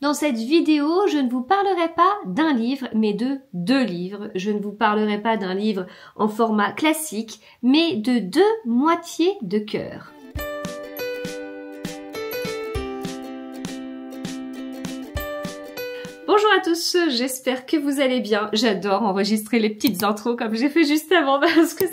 Dans cette vidéo, je ne vous parlerai pas d'un livre, mais de deux livres. Je ne vous parlerai pas d'un livre en format classique, mais de deux moitiés de cœur. Bonjour à tous, j'espère que vous allez bien. J'adore enregistrer les petites intros comme j'ai fait juste avant parce que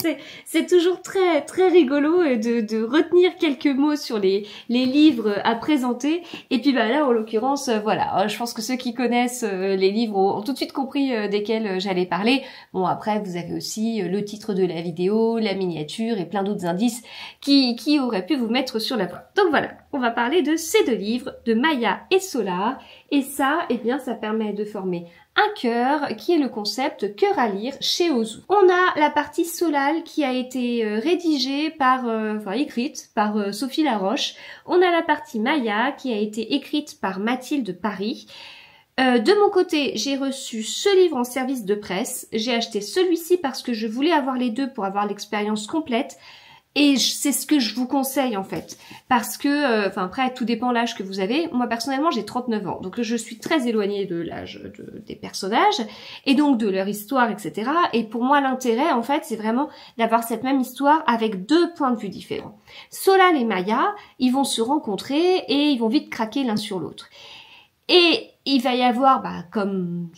c'est toujours très rigolo de retenir quelques mots sur les livres à présenter. Et puis bah là en l'occurrence voilà, je pense que ceux qui connaissent les livres ont tout de suite compris desquels j'allais parler. Bon après vous avez aussi le titre de la vidéo, la miniature et plein d'autres indices qui auraient pu vous mettre sur la voie. Donc voilà, on va parler de ces deux livres, de Maya et Solar. Et ça, eh bien, ça permet de former un cœur qui est le concept cœur à lire chez Ozu. On a la partie Solal qui a été rédigée par, écrite par Sophie Laroche. On a la partie Maya qui a été écrite par Mathilde Paris. De mon côté, j'ai reçu ce livre en service de presse. J'ai acheté celui-ci parce que je voulais avoir les deux pour avoir l'expérience complète. Et c'est ce que je vous conseille en fait, parce que, après tout dépend l'âge que vous avez. Moi personnellement j'ai 39 ans, donc je suis très éloignée de l'âge des personnages, et donc de leur histoire, etc. Et pour moi l'intérêt en fait c'est vraiment d'avoir cette même histoire avec deux points de vue différents. Solal et Maya, ils vont se rencontrer et ils vont vite craquer l'un sur l'autre. Et il va y avoir, comme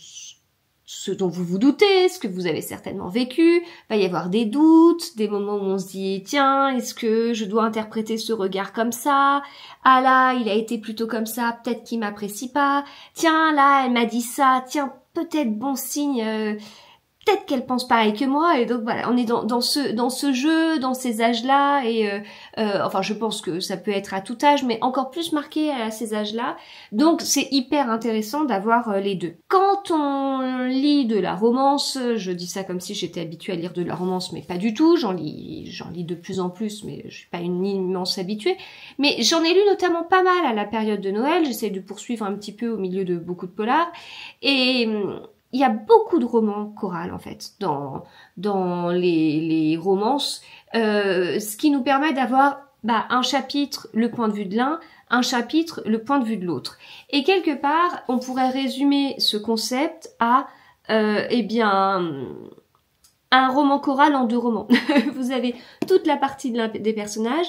ce dont vous vous doutez, ce que vous avez certainement vécu, va y avoir des doutes, des moments où on se dit tiens, est-ce que je dois interpréter ce regard comme ça? Ah là, il a été plutôt comme ça, peut-être qu'il m'apprécie pas. Tiens, là, elle m'a dit ça, tiens, peut-être bon signe, peut-être qu'elle pense pareil que moi. Et donc voilà, on est dans ce jeu, dans ces âges-là, et je pense que ça peut être à tout âge, mais encore plus marqué à ces âges-là. Donc c'est hyper intéressant d'avoir les deux. Quand on lit de la romance, je dis ça comme si j'étais habituée à lire de la romance, mais pas du tout. J'en lis de plus en plus, mais je suis pas une immense habituée. Mais j'en ai lu notamment pas mal à la période de Noël. J'essaie de poursuivre un petit peu au milieu de beaucoup de polars. Et il y a beaucoup de romans chorales en fait dans les romances, ce qui nous permet d'avoir un chapitre le point de vue de l'un, un chapitre le point de vue de l'autre. Et quelque part, on pourrait résumer ce concept à un roman choral en deux romans. Vous avez toute la partie de l'un des personnages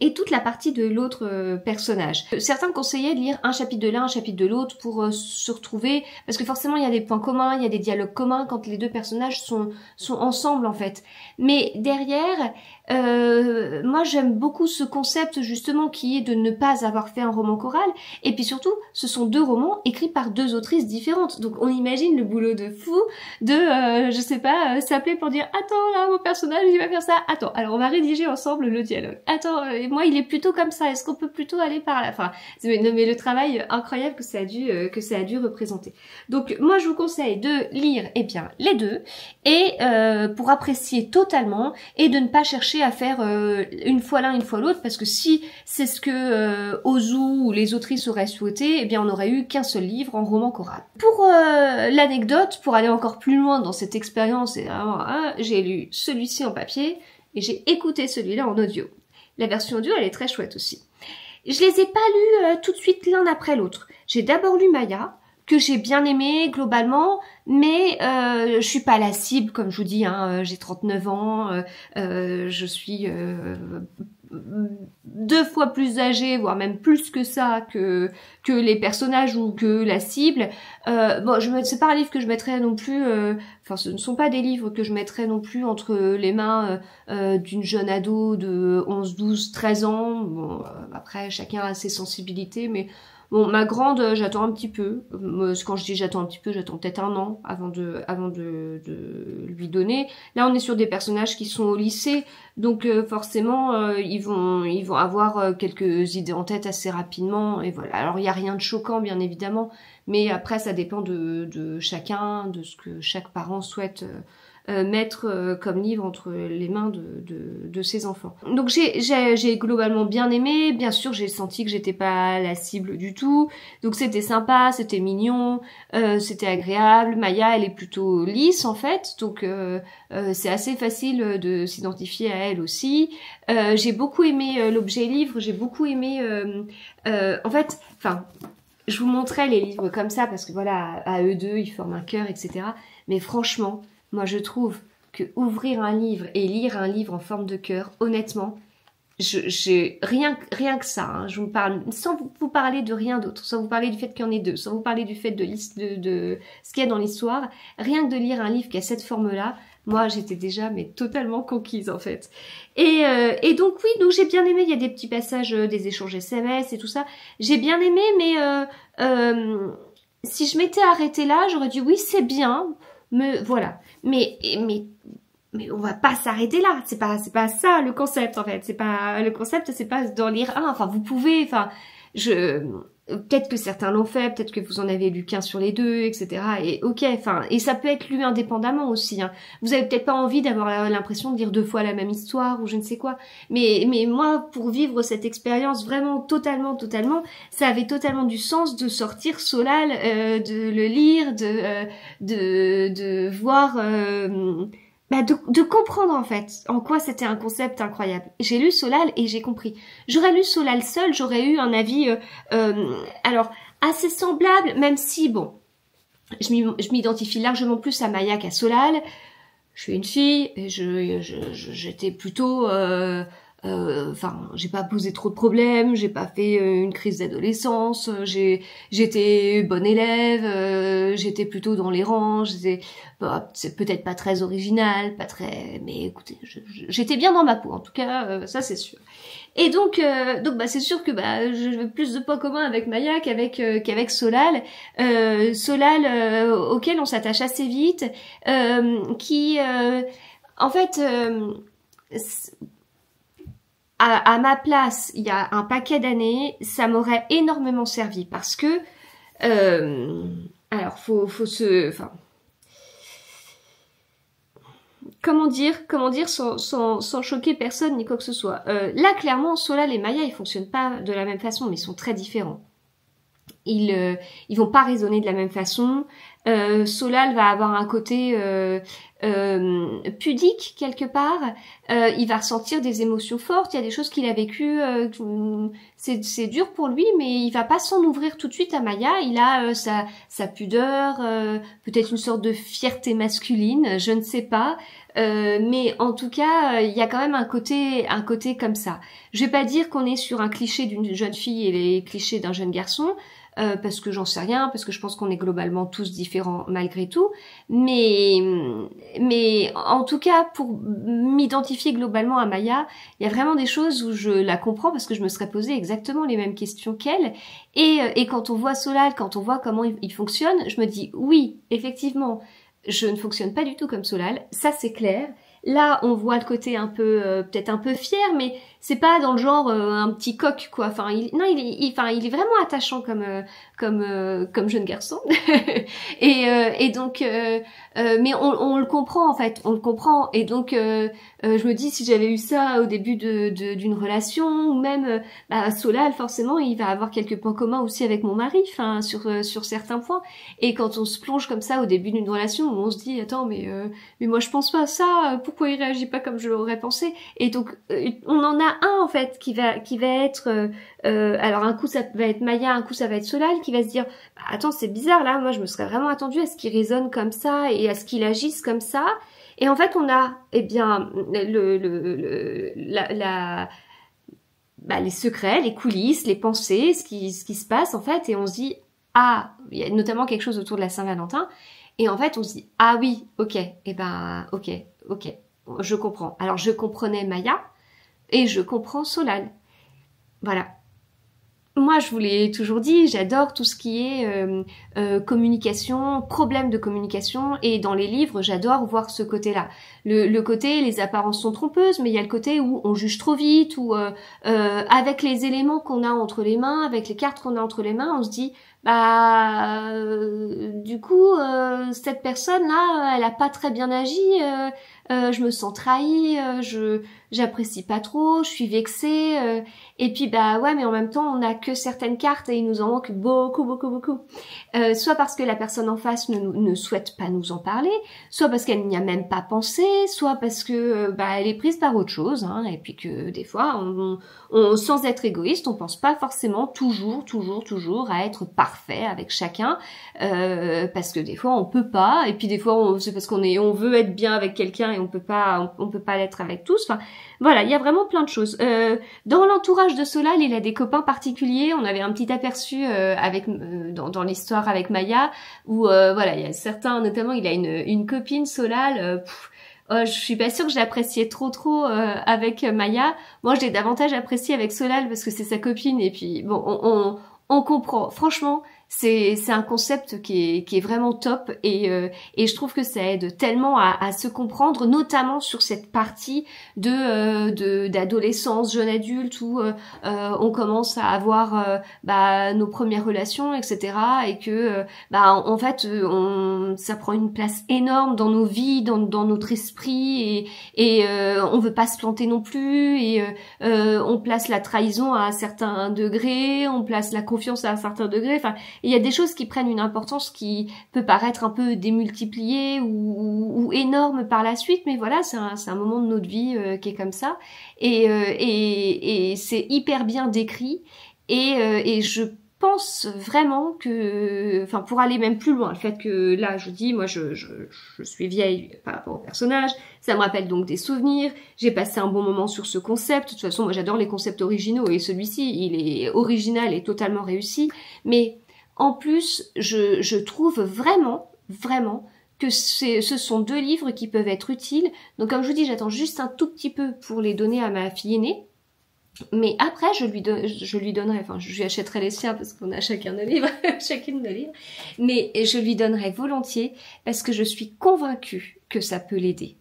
et toute la partie de l'autre personnage. Certains conseillaient de lire un chapitre de l'un, un chapitre de l'autre pour se retrouver, parce que forcément il y a des points communs, il y a des dialogues communs quand les deux personnages sont ensemble en fait. Mais derrière, moi j'aime beaucoup ce concept justement qui est de ne pas avoir fait un roman choral, et puis surtout ce sont deux romans écrits par deux autrices différentes, donc on imagine le boulot de fou de, s'appeler pour dire attends là mon personnage il va faire ça, attends alors on va rédiger ensemble le dialogue, attends et moi il est plutôt comme ça, est-ce qu'on peut plutôt aller par là, mais le travail incroyable que ça a dû représenter. Donc moi je vous conseille de lire les deux et pour apprécier totalement et de ne pas chercher à faire une fois l'un, une fois l'autre, parce que si c'est ce que Ozu ou les autrices auraient souhaité, on n'aurait eu qu'un seul livre en roman choral. Pour l'anecdote, pour aller encore plus loin dans cette expérience, j'ai lu celui-ci en papier et j'ai écouté celui-là en audio. La version audio, elle est très chouette aussi. Je les ai pas lus tout de suite l'un après l'autre. J'ai d'abord lu Maya, que j'ai bien aimé globalement, mais je suis pas la cible, comme je vous dis, j'ai 39 ans, je suis 2 fois plus âgée, voire même plus que ça, que les personnages ou que la cible. C'est pas un livre que je mettrais non plus, ce ne sont pas des livres que je mettrais non plus entre les mains d'une jeune ado de 11, 12, 13 ans. Bon, après, chacun a ses sensibilités, mais bon, ma grande, j'attends un petit peu. Quand je dis j'attends un petit peu, j'attends peut-être 1 an avant de lui donner. Là, on est sur des personnages qui sont au lycée, donc forcément, ils vont avoir quelques idées en tête assez rapidement. Et voilà. Alors, il n'y a rien de choquant, bien évidemment, mais après, ça dépend de chacun, de ce que chaque parent souhaite mettre comme livre entre les mains de ses enfants. Donc j'ai globalement bien aimé, bien sûr j'ai senti que j'étais pas la cible du tout, donc c'était sympa, c'était mignon, c'était agréable. Maya elle est plutôt lisse en fait, donc c'est assez facile de s'identifier à elle aussi. J'ai beaucoup aimé l'objet livre, j'ai beaucoup aimé je vous montrais les livres comme ça parce que voilà, à eux deux, ils forment un cœur, etc. Mais franchement, moi je trouve que ouvrir un livre et lire un livre en forme de cœur, honnêtement, rien que ça, hein, je vous parle, sans vous parler de rien d'autre, sans vous parler du fait qu'il y en ait deux, sans vous parler du fait de ce qu'il y a dans l'histoire, rien que de lire un livre qui a cette forme-là, moi j'étais déjà mais totalement conquise en fait. Et donc oui, donc j'ai bien aimé, il y a des petits passages, des échanges SMS et tout ça, j'ai bien aimé, mais si je m'étais arrêtée là, j'aurais dit oui c'est bien, mais voilà, mais on va pas s'arrêter là. C'est pas ça le concept en fait. C'est pas le concept, c'est pas d'en lire un. Enfin, vous pouvez. Enfin, peut-être que certains l'ont fait, peut-être que vous en avez lu qu'un sur les deux, etc. Et ok. Enfin, et ça peut être lu indépendamment aussi. Hein. Vous avez peut-être pas envie d'avoir l'impression de lire deux fois la même histoire ou je ne sais quoi. Mais moi, pour vivre cette expérience vraiment totalement, ça avait totalement du sens de sortir Solal, de le lire, de voir. De comprendre en fait en quoi c'était un concept incroyable. J'ai lu Solal et j'ai compris. J'aurais lu Solal seul, j'aurais eu un avis alors assez semblable, même si bon, je m'identifie largement plus à Maya qu'à Solal. Je suis une fille et j'étais plutôt enfin, j'ai pas posé trop de problèmes, j'ai pas fait une crise d'adolescence, j'étais bonne élève, j'étais plutôt dans les rangs, c'est peut-être pas très original, pas très, mais écoutez, j'étais bien dans ma peau, en tout cas, ça c'est sûr. Et donc bah c'est sûr que bah j'ai plus de points communs avec Maya qu'avec Solal, auquel on s'attache assez vite, qui en fait à ma place, il y a un paquet d'années, ça m'aurait énormément servi parce que, alors, faut enfin, comment dire sans choquer personne ni quoi que ce soit. Là, clairement, Solal et Maya, ils fonctionnent pas de la même façon, mais ils sont très différents. Ils vont pas raisonner de la même façon. Solal va avoir un côté pudique quelque part. Il va ressentir des émotions fortes. Il y a des choses qu'il a vécues. C'est dur pour lui, mais il va pas s'en ouvrir tout de suite à Maya. Il a sa pudeur, peut-être une sorte de fierté masculine, je ne sais pas. Mais en tout cas, il y a quand même un côté comme ça. Je vais pas dire qu'on est sur un cliché d'une jeune fille et les clichés d'un jeune garçon. Parce que j'en sais rien, parce que je pense qu'on est globalement tous différents malgré tout, mais en tout cas pour m'identifier globalement à Maya, il y a vraiment des choses où je la comprends parce que je me serais posé exactement les mêmes questions qu'elle, et quand on voit Solal, quand on voit comment il fonctionne, je me dis oui, effectivement, je ne fonctionne pas du tout comme Solal, ça c'est clair. Là, on voit le côté un peu, peut-être un peu fier, mais c'est pas dans le genre un petit coq, quoi. Enfin, il est vraiment attachant comme jeune garçon. et donc, mais on le comprend en fait, on le comprend. Et donc, je me dis si j'avais eu ça au début d'une relation, ou même Solal, forcément, il va avoir quelques points communs aussi avec mon mari, enfin sur certains points. Et quand on se plonge comme ça au début d'une relation, on se dit attends, mais moi je pense pas à ça. Pourquoi il réagit pas comme je l'aurais pensé? Et donc, on en a un en fait qui va être alors un coup ça va être Maya, un coup ça va être Solal qui va se dire attends c'est bizarre là, moi je me serais vraiment attendue à ce qu'il raisonne comme ça et à ce qu'il agisse comme ça. Et en fait on a bien les secrets, les coulisses, les pensées, ce qui se passe en fait, et on se dit il y a notamment quelque chose autour de la Saint-Valentin, et en fait on se dit oui, ok, ok, je comprends. Alors je comprenais Maya et je comprends Solal. Voilà. Moi, je vous l'ai toujours dit, j'adore tout ce qui est communication, problème de communication, et dans les livres, j'adore voir ce côté-là. Le côté, les apparences sont trompeuses, mais il y a le côté où on juge trop vite, où avec les éléments qu'on a entre les mains, avec les cartes qu'on a entre les mains, on se dit du coup cette personne là elle a pas très bien agi, je me sens trahie, j'apprécie pas trop, je suis vexée, et puis bah ouais, mais en même temps, on n'a que certaines cartes et il nous en manque beaucoup, beaucoup, beaucoup. Soit parce que la personne en face ne souhaite pas nous en parler, soit parce qu'elle n'y a même pas pensé, soit parce que bah elle est prise par autre chose, hein, et puis que des fois, sans être égoïste, on pense pas forcément toujours à être parfait avec chacun, parce que des fois on peut pas, et puis des fois c'est parce on veut être bien avec quelqu'un et on peut pas l'être avec tous. Enfin voilà, il y a vraiment plein de choses. Dans l'entourage de Solal, il a des copains particuliers. On avait un petit aperçu dans l'histoire avec Maya, où voilà, il y a certains, notamment il a une copine Solal. Je suis pas sûre que je l'appréciais trop avec Maya. Moi, je l'ai davantage apprécié avec Solal parce que c'est sa copine. Et puis bon, on comprend. Franchement, c'est un concept qui est vraiment top et je trouve que ça aide tellement à se comprendre, notamment sur cette partie d'adolescence, jeune adulte où on commence à avoir nos premières relations, etc. et que en fait ça prend une place énorme dans nos vies, dans notre esprit et on veut pas se planter non plus et on place la trahison à un certain degré, on place la confiance à un certain degré. Enfin, il y a des choses qui prennent une importance qui peut paraître un peu démultipliée ou énorme par la suite, mais voilà, c'est un moment de notre vie qui est comme ça, et c'est hyper bien décrit, et je pense vraiment que, enfin, pour aller même plus loin, le fait que là, je dis, moi, je suis vieille par rapport au personnage, ça me rappelle donc des souvenirs, j'ai passé un bon moment sur ce concept. De toute façon, moi, j'adore les concepts originaux, et celui-ci, il est original et totalement réussi, mais en plus, je trouve vraiment que ce sont deux livres qui peuvent être utiles. Donc comme je vous dis, j'attends juste un tout petit peu pour les donner à ma fille aînée. Mais après, je lui donnerai, enfin je lui achèterai les siens parce qu'on a chacun nos livres, chacune nos livres. Mais je lui donnerai volontiers parce que je suis convaincue que ça peut l'aider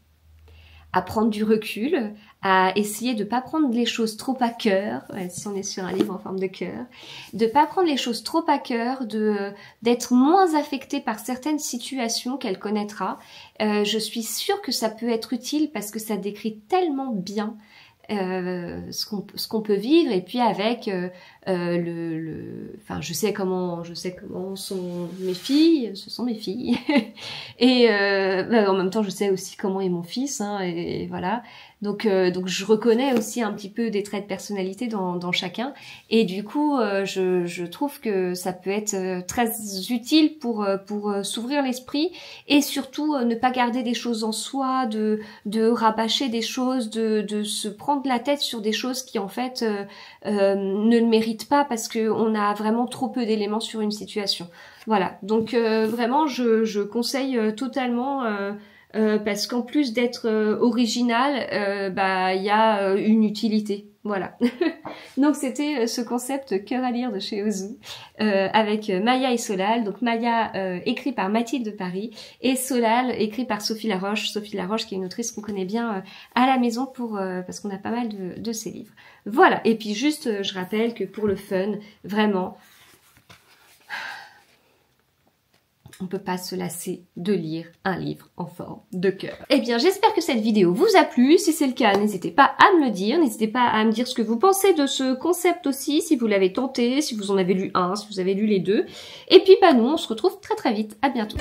à prendre du recul, à essayer de pas prendre les choses trop à cœur, si on est sur un livre en forme de cœur, de pas prendre les choses trop à cœur, d'être moins affectée par certaines situations qu'elle connaîtra. Je suis sûre que ça peut être utile parce que ça décrit tellement bien ce qu'on peut vivre, et puis avec enfin je sais comment sont mes filles, ce sont mes filles et en même temps je sais aussi comment est mon fils, hein, et voilà, donc je reconnais aussi un petit peu des traits de personnalité dans chacun, et du coup je trouve que ça peut être très utile pour s'ouvrir l'esprit, et surtout ne pas garder des choses en soi, de rabâcher des choses, de se prendre la tête sur des choses qui en fait ne le méritent pas parce que on a vraiment trop peu d'éléments sur une situation. Voilà, donc vraiment je conseille totalement, parce qu'en plus d'être original, il y a une utilité. Voilà. Donc c'était ce concept Cœur à lire de chez Ozu, avec Maya et Solal. Donc Maya écrit par Mathilde de Paris, et Solal écrit par Sophie Laroche. Sophie Laroche qui est une autrice qu'on connaît bien à la maison parce qu'on a pas mal de ses livres. Voilà, et puis juste je rappelle que pour le fun, vraiment, on peut pas se lasser de lire un livre en forme de cœur. Eh bien, j'espère que cette vidéo vous a plu. Si c'est le cas, n'hésitez pas à me le dire. N'hésitez pas à me dire ce que vous pensez de ce concept aussi, si vous l'avez tenté, si vous en avez lu un, si vous avez lu les deux. Et puis, nous, on se retrouve très vite. À bientôt.